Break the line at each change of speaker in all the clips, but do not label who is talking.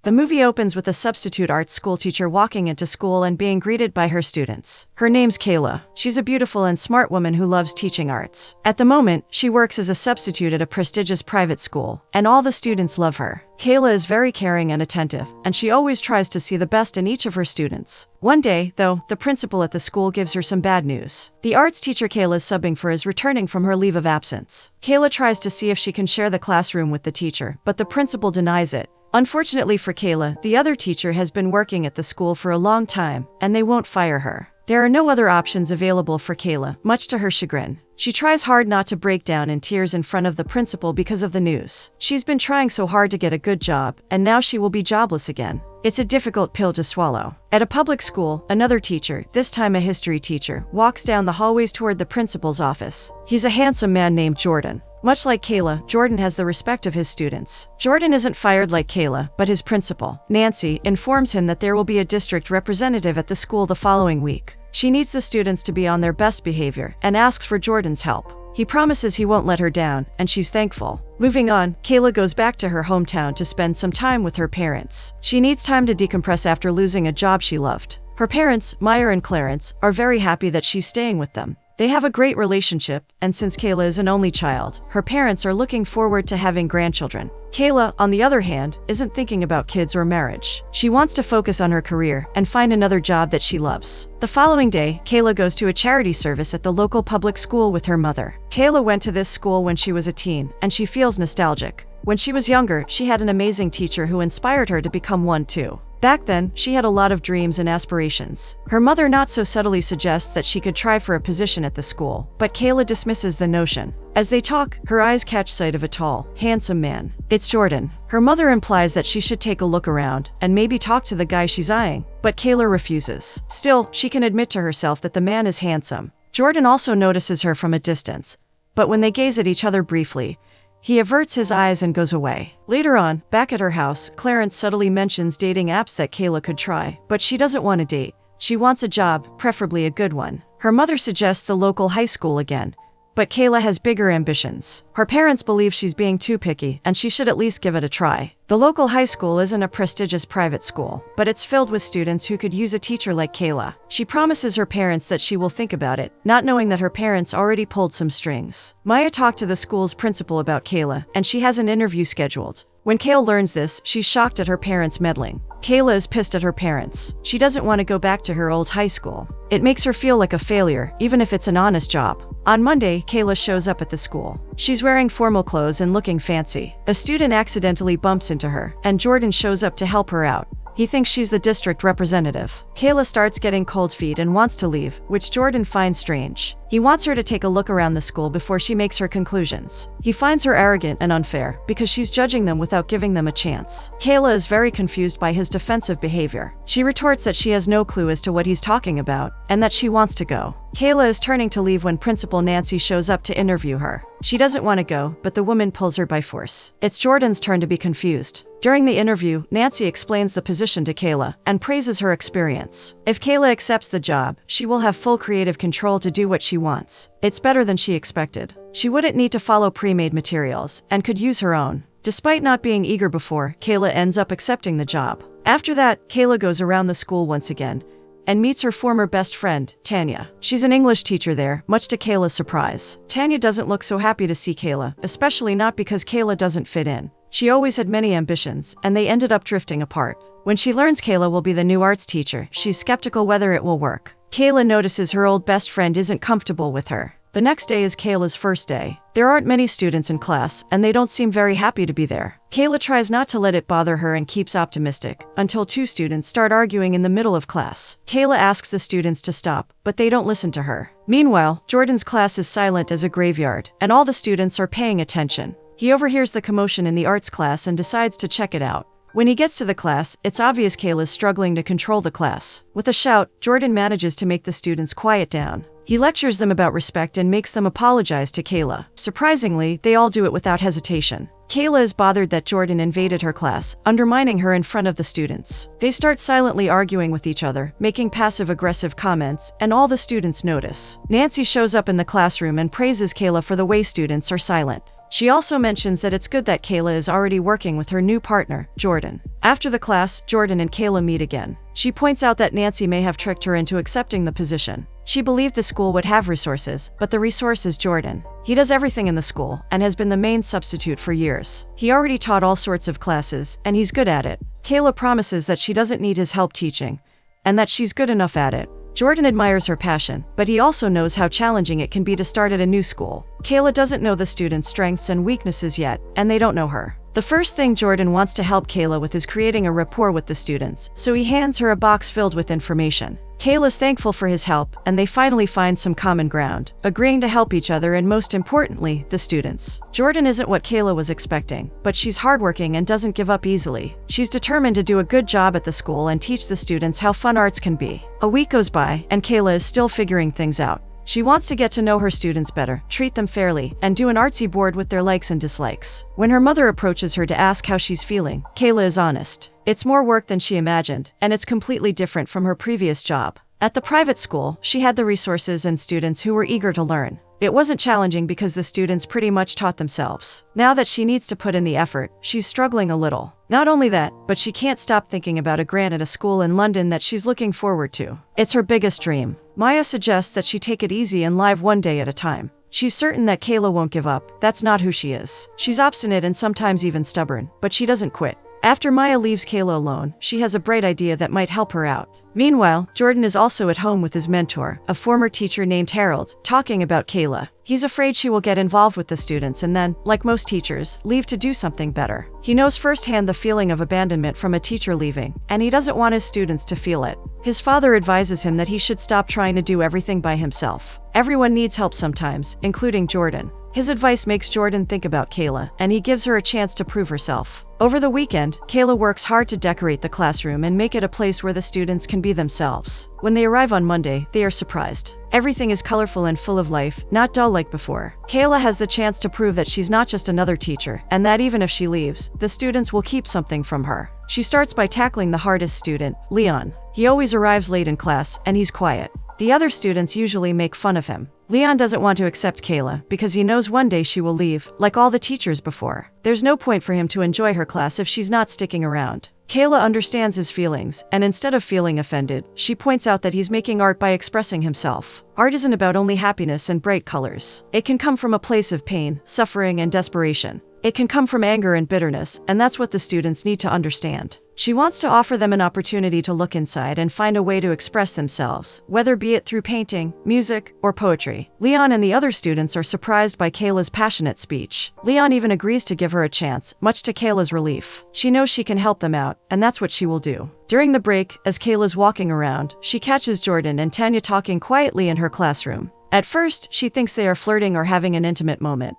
The movie opens with a substitute art school teacher walking into school and being greeted by her students. Her name's Kayla. She's a beautiful and smart woman who loves teaching arts. At the moment, she works as a substitute at a prestigious private school, and all the students love her. Kayla is very caring and attentive, and she always tries to see the best in each of her students. One day, though, the principal at the school gives her some bad news. The arts teacher Kayla's subbing for is returning from her leave of absence. Kayla tries to see if she can share the classroom with the teacher, but the principal denies it. Unfortunately for Kayla, the other teacher has been working at the school for a long time, and they won't fire her. There are no other options available for Kayla, much to her chagrin. She tries hard not to break down in tears in front of the principal because of the news. She's been trying so hard to get a good job, and now she will be jobless again. It's a difficult pill to swallow. At a public school, another teacher, this time a history teacher, walks down the hallways toward the principal's office. He's a handsome man named Jordan. Much like Kayla, Jordan has the respect of his students. Jordan isn't fired like Kayla, but his principal, Nancy, informs him that there will be a district representative at the school the following week. She needs the students to be on their best behavior and asks for Jordan's help. He promises he won't let her down, and she's thankful. Moving on, Kayla goes back to her hometown to spend some time with her parents. She needs time to decompress after losing a job she loved. Her parents, Maya and Clarence, are very happy that she's staying with them. They have a great relationship, and since Kayla is an only child, her parents are looking forward to having grandchildren. Kayla, on the other hand, isn't thinking about kids or marriage. She wants to focus on her career and find another job that she loves. The following day, Kayla goes to a charity service at the local public school with her mother. Kayla went to this school when she was a teen, and she feels nostalgic. When she was younger, she had an amazing teacher who inspired her to become one too. Back then, she had a lot of dreams and aspirations. Her mother not so subtly suggests that she could try for a position at the school, but Kayla dismisses the notion. As they talk, her eyes catch sight of a tall, handsome man. It's Jordan. Her mother implies that she should take a look around and maybe talk to the guy she's eyeing, but Kayla refuses. Still, she can admit to herself that the man is handsome. Jordan also notices her from a distance, but when they gaze at each other briefly, he averts his eyes and goes away. Later on, back at her house, Clarence subtly mentions dating apps that Kayla could try, but she doesn't want to date. She wants a job, preferably a good one. Her mother suggests the local high school again, but Kayla has bigger ambitions. Her parents believe she's being too picky, and she should at least give it a try. The local high school isn't a prestigious private school, but it's filled with students who could use a teacher like Kayla. She promises her parents that she will think about it, not knowing that her parents already pulled some strings. Maya talked to the school's principal about Kayla, and she has an interview scheduled. When Kayla learns this, she's shocked at her parents' meddling. Kayla is pissed at her parents. She doesn't want to go back to her old high school. It makes her feel like a failure, even if it's an honest job. On Monday, Kayla shows up at the school. She's wearing formal clothes and looking fancy. A student accidentally bumps into her, and Jordan shows up to help her out. He thinks she's the district representative. Kayla starts getting cold feet and wants to leave, which Jordan finds strange. He wants her to take a look around the school before she makes her conclusions. He finds her arrogant and unfair because she's judging them without giving them a chance. Kayla is very confused by his defensive behavior. She retorts that she has no clue as to what he's talking about and that she wants to go. Kayla is turning to leave when Principal Nancy shows up to interview her. She doesn't want to go, but the woman pulls her by force. It's Jordan's turn to be confused. During the interview, Nancy explains the position to Kayla and praises her experience. If Kayla accepts the job, she will have full creative control to do what she wants. It's better than she expected. She wouldn't need to follow pre-made materials and could use her own. Despite not being eager before, Kayla ends up accepting the job. After that, Kayla goes around the school once again and meets her former best friend, Tanya. She's an English teacher there, much to Kayla's surprise. Tanya doesn't look so happy to see Kayla, especially not because Kayla doesn't fit in. She always had many ambitions, and they ended up drifting apart. When she learns Kayla will be the new arts teacher, she's skeptical whether it will work. Kayla notices her old best friend isn't comfortable with her. The next day is Kayla's first day. There aren't many students in class, and they don't seem very happy to be there. Kayla tries not to let it bother her and keeps optimistic, until two students start arguing in the middle of class. Kayla asks the students to stop, but they don't listen to her. Meanwhile, Jordan's class is silent as a graveyard, and all the students are paying attention. He overhears the commotion in the arts class and decides to check it out. When he gets to the class, it's obvious Kayla's struggling to control the class. With a shout, Jordan manages to make the students quiet down. He lectures them about respect and makes them apologize to Kayla. Surprisingly, they all do it without hesitation. Kayla is bothered that Jordan invaded her class, undermining her in front of the students. They start silently arguing with each other, making passive-aggressive comments, and all the students notice. Nancy shows up in the classroom and praises Kayla for the way students are silent. She also mentions that it's good that Kayla is already working with her new partner, Jordan. After the class, Jordan and Kayla meet again. She points out that Nancy may have tricked her into accepting the position. She believed the school would have resources, but the resource is Jordan. He does everything in the school and has been the main substitute for years. He already taught all sorts of classes, and he's good at it. Kayla promises that she doesn't need his help teaching, and that she's good enough at it. Jordan admires her passion, but he also knows how challenging it can be to start at a new school. Kayla doesn't know the students' strengths and weaknesses yet, and they don't know her. The first thing Jordan wants to help Kayla with is creating a rapport with the students, so he hands her a box filled with information. Kayla's thankful for his help, and they finally find some common ground, agreeing to help each other and, most importantly, the students. Jordan isn't what Kayla was expecting, but she's hardworking and doesn't give up easily. She's determined to do a good job at the school and teach the students how fun arts can be. A week goes by, and Kayla is still figuring things out. She wants to get to know her students better, treat them fairly, and do an artsy board with their likes and dislikes. When her mother approaches her to ask how she's feeling, Kayla is honest. It's more work than she imagined, and it's completely different from her previous job. At the private school, she had the resources and students who were eager to learn. It wasn't challenging because the students pretty much taught themselves. Now that she needs to put in the effort, she's struggling a little. Not only that, but she can't stop thinking about a grant at a school in London that she's looking forward to. It's her biggest dream. Maya suggests that she take it easy and live one day at a time. She's certain that Kayla won't give up. That's not who she is. She's obstinate and sometimes even stubborn, but she doesn't quit. After Maya leaves Kayla alone, she has a bright idea that might help her out. Meanwhile, Jordan is also at home with his mentor, a former teacher named Harold, talking about Kayla. He's afraid she will get involved with the students and then, like most teachers, leave to do something better. He knows firsthand the feeling of abandonment from a teacher leaving, and he doesn't want his students to feel it. His father advises him that he should stop trying to do everything by himself. Everyone needs help sometimes, including Jordan. His advice makes Jordan think about Kayla, and he gives her a chance to prove herself. Over the weekend, Kayla works hard to decorate the classroom and make it a place where the students can be themselves. When they arrive on Monday, they are surprised. Everything is colorful and full of life, not dull like before. Kayla has the chance to prove that she's not just another teacher, and that even if she leaves, the students will keep something from her. She starts by tackling the hardest student, Leon. He always arrives late in class, and he's quiet. The other students usually make fun of him. Leon doesn't want to accept Kayla because he knows one day she will leave, like all the teachers before. There's no point for him to enjoy her class if she's not sticking around. Kayla understands his feelings, and instead of feeling offended, she points out that he's making art by expressing himself. Art isn't about only happiness and bright colors. It can come from a place of pain, suffering, and desperation. It can come from anger and bitterness, and that's what the students need to understand. She wants to offer them an opportunity to look inside and find a way to express themselves, whether be it through painting, music, or poetry. Leon and the other students are surprised by Kayla's passionate speech. Leon even agrees to give her a chance, much to Kayla's relief. She knows she can help them out, and that's what she will do. During the break, as Kayla's walking around, she catches Jordan and Tanya talking quietly in her classroom. At first, she thinks they are flirting or having an intimate moment.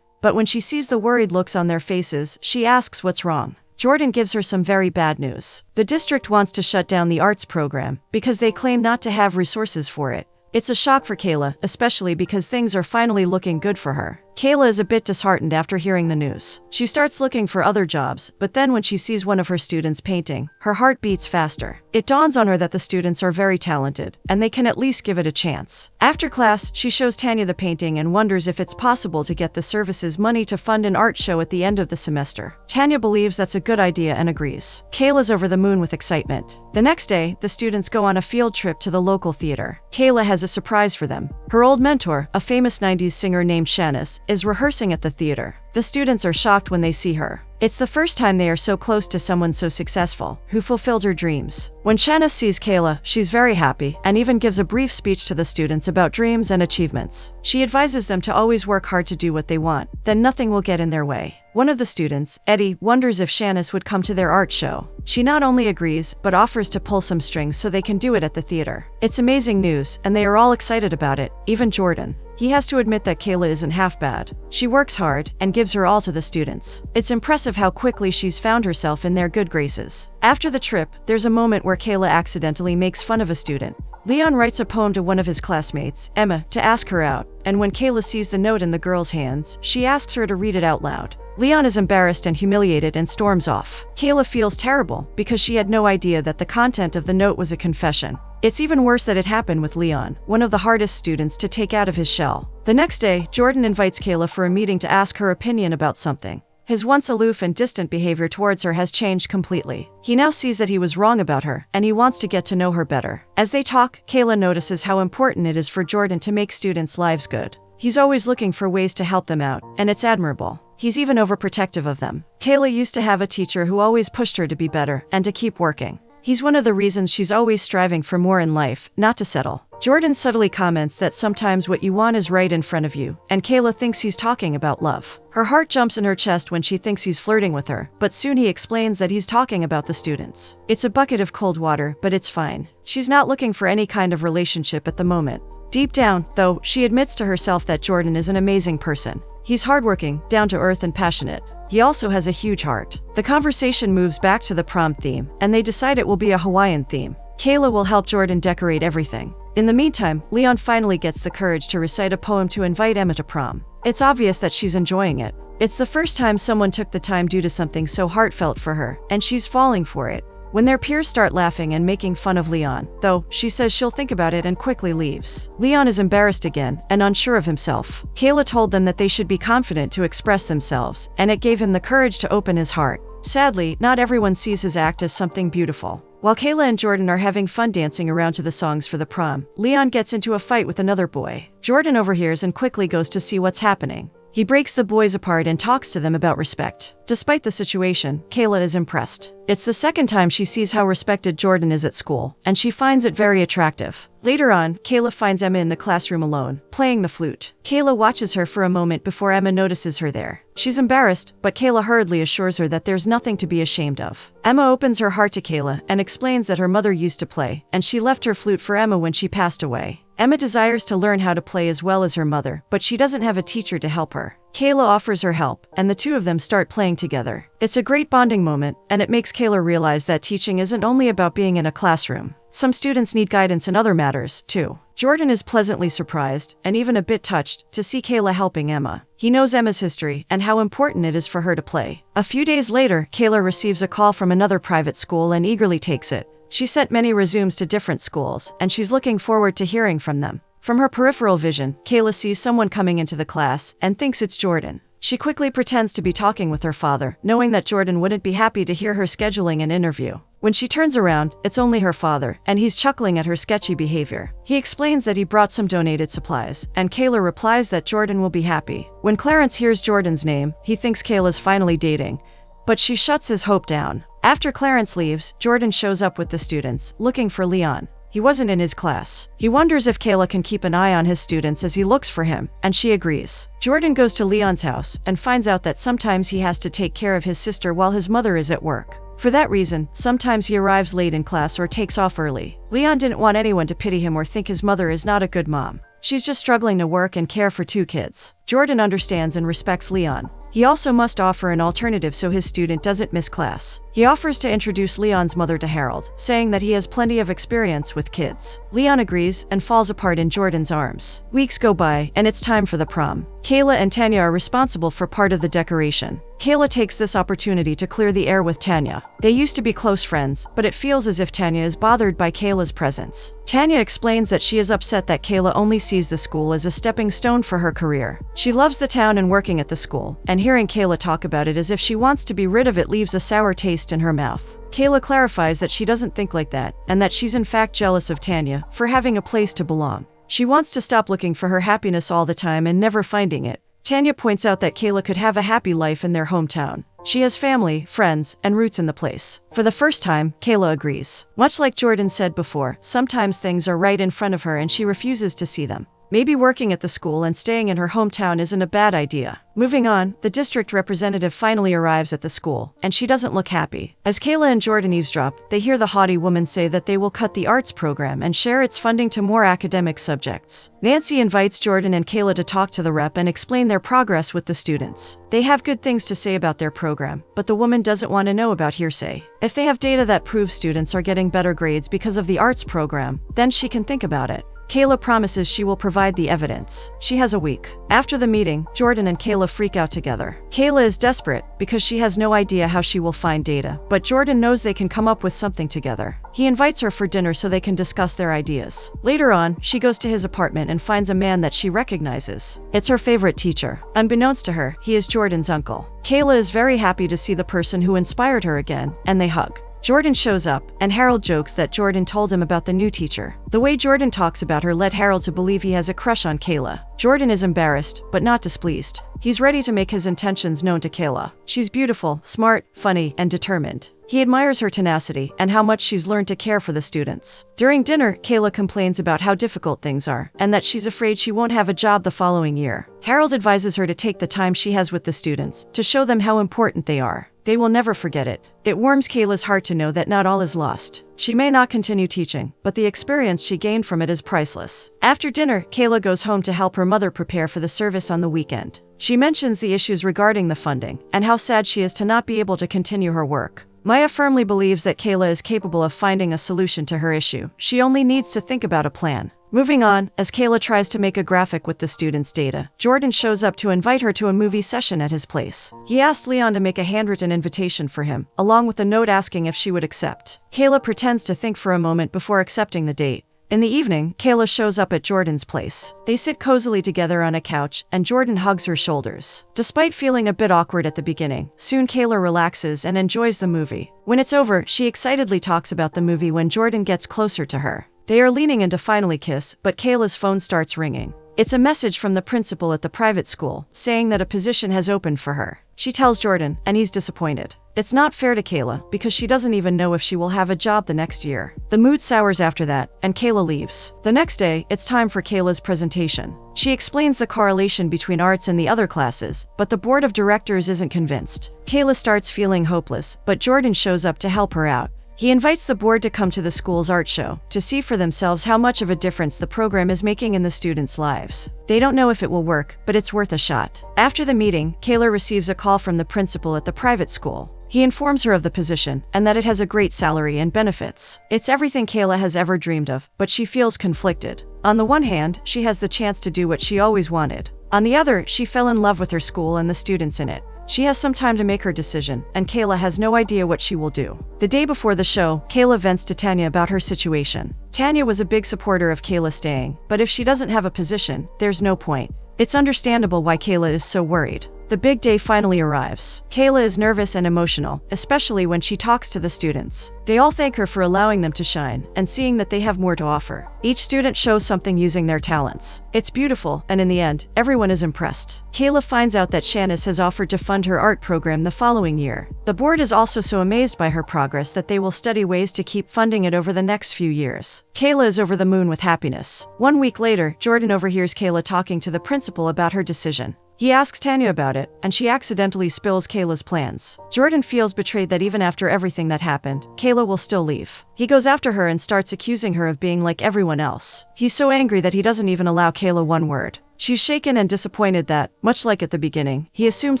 But when she sees the worried looks on their faces, she asks what's wrong. Jordan gives her some very bad news. The district wants to shut down the arts program because they claim not to have resources for it. It's a shock for Kayla, especially because things are finally looking good for her. Kayla is a bit disheartened after hearing the news. She starts looking for other jobs, but then when she sees one of her students painting, her heart beats faster. It dawns on her that the students are very talented, and they can at least give it a chance. After class, she shows Tanya the painting and wonders if it's possible to get the services money to fund an art show at the end of the semester. Tanya believes that's a good idea and agrees. Kayla's over the moon with excitement. The next day, the students go on a field trip to the local theater. Kayla has a surprise for them. Her old mentor, a famous 90s singer named Shanice, is rehearsing at the theater. The students are shocked when they see her. It's the first time they are so close to someone so successful, who fulfilled her dreams. When Shanice sees Kayla, she's very happy, and even gives a brief speech to the students about dreams and achievements. She advises them to always work hard to do what they want, then nothing will get in their way. One of the students, Eddie, wonders if Shanice would come to their art show. She not only agrees, but offers to pull some strings so they can do it at the theater. It's amazing news, and they are all excited about it, even Jordan. He has to admit that Kayla isn't half bad. She works hard and gives her all to the students. It's impressive how quickly she's found herself in their good graces. After the trip, there's a moment where Kayla accidentally makes fun of a student. Leon writes a poem to one of his classmates, Emma, to ask her out, and when Kayla sees the note in the girl's hands, she asks her to read it out loud. Leon is embarrassed and humiliated and storms off. Kayla feels terrible because she had no idea that the content of the note was a confession. It's even worse that it happened with Leon, one of the hardest students to take out of his shell. The next day, Jordan invites Kayla for a meeting to ask her opinion about something. His once aloof and distant behavior towards her has changed completely. He now sees that he was wrong about her, and he wants to get to know her better. As they talk, Kayla notices how important it is for Jordan to make students' lives good. He's always looking for ways to help them out, and it's admirable. He's even overprotective of them. Kayla used to have a teacher who always pushed her to be better and to keep working. He's one of the reasons she's always striving for more in life, not to settle. Jordan subtly comments that sometimes what you want is right in front of you, and Kayla thinks he's talking about love. Her heart jumps in her chest when she thinks he's flirting with her, but soon he explains that he's talking about the students. It's a bucket of cold water, but it's fine. She's not looking for any kind of relationship at the moment. Deep down, though, she admits to herself that Jordan is an amazing person. He's hardworking, down-to-earth, and passionate. He also has a huge heart. The conversation moves back to the prom theme, and they decide it will be a Hawaiian theme. Kayla will help Jordan decorate everything. In the meantime, Leon finally gets the courage to recite a poem to invite Emma to prom. It's obvious that she's enjoying it. It's the first time someone took the time due to something so heartfelt for her, and she's falling for it. When their peers start laughing and making fun of Leon, though, she says she'll think about it and quickly leaves. Leon is embarrassed again and unsure of himself. Kayla told them that they should be confident to express themselves, and it gave him the courage to open his heart. Sadly, not everyone sees his act as something beautiful. While Kayla and Jordan are having fun dancing around to the songs for the prom, Leon gets into a fight with another boy. Jordan overhears and quickly goes to see what's happening. He breaks the boys apart and talks to them about respect. Despite the situation, Kayla is impressed. It's the second time she sees how respected Jordan is at school, and she finds it very attractive. Later on, Kayla finds Emma in the classroom alone, playing the flute. Kayla watches her for a moment before Emma notices her there. She's embarrassed, but Kayla hurriedly assures her that there's nothing to be ashamed of. Emma opens her heart to Kayla and explains that her mother used to play, and she left her flute for Emma when she passed away. Emma desires to learn how to play as well as her mother, but she doesn't have a teacher to help her. Kayla offers her help, and the two of them start playing together. It's a great bonding moment, and it makes Kayla realize that teaching isn't only about being in a classroom. Some students need guidance in other matters, too. Jordan is pleasantly surprised, and even a bit touched, to see Kayla helping Emma. He knows Emma's history and how important it is for her to play. A few days later, Kayla receives a call from another private school and eagerly takes it. She sent many resumes to different schools, and she's looking forward to hearing from them. From her peripheral vision, Kayla sees someone coming into the class and thinks it's Jordan. She quickly pretends to be talking with her father, knowing that Jordan wouldn't be happy to hear her scheduling an interview. When she turns around, it's only her father, and he's chuckling at her sketchy behavior. He explains that he brought some donated supplies, and Kayla replies that Jordan will be happy. When Clarence hears Jordan's name, he thinks Kayla's finally dating, but she shuts his hope down. After Clarence leaves, Jordan shows up with the students, looking for Leon. He wasn't in his class. He wonders if Kayla can keep an eye on his students as he looks for him, and she agrees. Jordan goes to Leon's house and finds out that sometimes he has to take care of his sister while his mother is at work. For that reason, sometimes he arrives late in class or takes off early. Leon didn't want anyone to pity him or think his mother is not a good mom. She's just struggling to work and care for 2 kids. Jordan understands and respects Leon. He also must offer an alternative so his student doesn't miss class. He offers to introduce Leon's mother to Harold, saying that he has plenty of experience with kids. Leon agrees and falls apart in Jordan's arms. Weeks go by, and it's time for the prom. Kayla and Tanya are responsible for part of the decoration. Kayla takes this opportunity to clear the air with Tanya. They used to be close friends, but it feels as if Tanya is bothered by Kayla's presence. Tanya explains that she is upset that Kayla only sees the school as a stepping stone for her career. She loves the town and working at the school, and hearing Kayla talk about it as if she wants to be rid of it leaves a sour taste in her mouth. Kayla clarifies that she doesn't think like that, and that she's in fact jealous of Tanya for having a place to belong. She wants to stop looking for her happiness all the time and never finding it. Tanya points out that Kayla could have a happy life in their hometown. She has family, friends, and roots in the place. For the first time, Kayla agrees. Much like Jordan said before, sometimes things are right in front of her and she refuses to see them. Maybe working at the school and staying in her hometown isn't a bad idea. Moving on, the district representative finally arrives at the school, and she doesn't look happy. As Kayla and Jordan eavesdrop, they hear the haughty woman say that they will cut the arts program and share its funding to more academic subjects. Nancy invites Jordan and Kayla to talk to the rep and explain their progress with the students. They have good things to say about their program, but the woman doesn't want to know about hearsay. If they have data that proves students are getting better grades because of the arts program, then she can think about it. Kayla promises she will provide the evidence. She has a week. After the meeting, Jordan and Kayla freak out together. Kayla is desperate because she has no idea how she will find data, but Jordan knows they can come up with something together. He invites her for dinner so they can discuss their ideas. Later on, she goes to his apartment and finds a man that she recognizes. It's her favorite teacher. Unbeknownst to her, he is Jordan's uncle. Kayla is very happy to see the person who inspired her again, and they hug. Jordan shows up, and Harold jokes that Jordan told him about the new teacher. The way Jordan talks about her led Harold to believe he has a crush on Kayla. Jordan is embarrassed, but not displeased. He's ready to make his intentions known to Kayla. She's beautiful, smart, funny, and determined. He admires her tenacity and how much she's learned to care for the students. During dinner, Kayla complains about how difficult things are, and that she's afraid she won't have a job the following year. Harold advises her to take the time she has with the students to show them how important they are. They will never forget it. It warms Kayla's heart to know that not all is lost. She may not continue teaching, but the experience she gained from it is priceless. After dinner, Kayla goes home to help her mother prepare for the service on the weekend. She mentions the issues regarding the funding, and how sad she is to not be able to continue her work. Maya firmly believes that Kayla is capable of finding a solution to her issue. She only needs to think about a plan. Moving on, as Kayla tries to make a graphic with the students' data, Jordan shows up to invite her to a movie session at his place. He asks Leon to make a handwritten invitation for him, along with a note asking if she would accept. Kayla pretends to think for a moment before accepting the date. In the evening, Kayla shows up at Jordan's place. They sit cozily together on a couch, and Jordan hugs her shoulders. Despite feeling a bit awkward at the beginning, soon Kayla relaxes and enjoys the movie. When it's over, she excitedly talks about the movie when Jordan gets closer to her. They are leaning in to finally kiss, but Kayla's phone starts ringing. It's a message from the principal at the private school, saying that a position has opened for her. She tells Jordan, and he's disappointed. It's not fair to Kayla, because she doesn't even know if she will have a job the next year. The mood sours after that, and Kayla leaves. The next day, it's time for Kayla's presentation. She explains the correlation between arts and the other classes, but the board of directors isn't convinced. Kayla starts feeling hopeless, but Jordan shows up to help her out. He invites the board to come to the school's art show to see for themselves how much of a difference the program is making in the students' lives. They don't know if it will work, but it's worth a shot. After the meeting, Kayla receives a call from the principal at the private school. He informs her of the position and that it has a great salary and benefits. It's everything Kayla has ever dreamed of, but she feels conflicted. On the one hand, she has the chance to do what she always wanted. On the other, she fell in love with her school and the students in it. She has some time to make her decision, and Kayla has no idea what she will do. The day before the show, Kayla vents to Tanya about her situation. Tanya was a big supporter of Kayla staying, but if she doesn't have a position, there's no point. It's understandable why Kayla is so worried. The big day finally arrives. Kayla is nervous and emotional, especially when she talks to the students. They all thank her for allowing them to shine and seeing that they have more to offer. Each student shows something using their talents. It's beautiful, and in the end, everyone is impressed. Kayla finds out that Shanice has offered to fund her art program the following year. The board is also so amazed by her progress that they will study ways to keep funding it over the next few years. Kayla is over the moon with happiness. 1 week later, Jordan overhears Kayla talking to the principal about her decision. He asks Tanya about it, and she accidentally spills Kayla's plans. Jordan feels betrayed that even after everything that happened, Kayla will still leave. He goes after her and starts accusing her of being like everyone else. He's so angry that he doesn't even allow Kayla one word. She's shaken and disappointed that, much like at the beginning, he assumed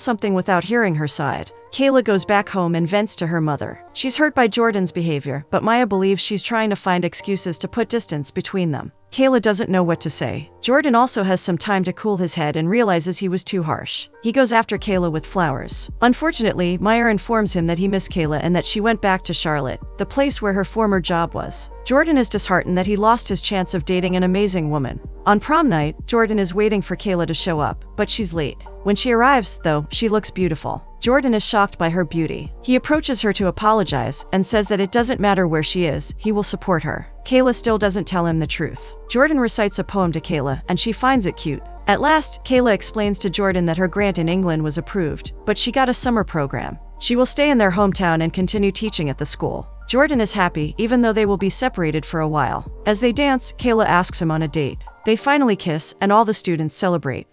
something without hearing her side. Kayla goes back home and vents to her mother. She's hurt by Jordan's behavior, but Maya believes she's trying to find excuses to put distance between them. Kayla doesn't know what to say. Jordan also has some time to cool his head and realizes he was too harsh. He goes after Kayla with flowers. Unfortunately, Maya informs him that he missed Kayla and that she went back to Charlotte, the place where her former job was. Jordan is disheartened that he lost his chance of dating an amazing woman. On prom night, Jordan is waiting for Kayla to show up, but she's late. When she arrives, though, she looks beautiful. Jordan is shocked by her beauty. He approaches her to apologize and says that it doesn't matter where she is, he will support her. Kayla still doesn't tell him the truth. Jordan recites a poem to Kayla, and she finds it cute. At last, Kayla explains to Jordan that her grant in England was approved, but she got a summer program. She will stay in their hometown and continue teaching at the school. Jordan is happy, even though they will be separated for a while. As they dance, Kayla asks him on a date. They finally kiss, and all the students celebrate.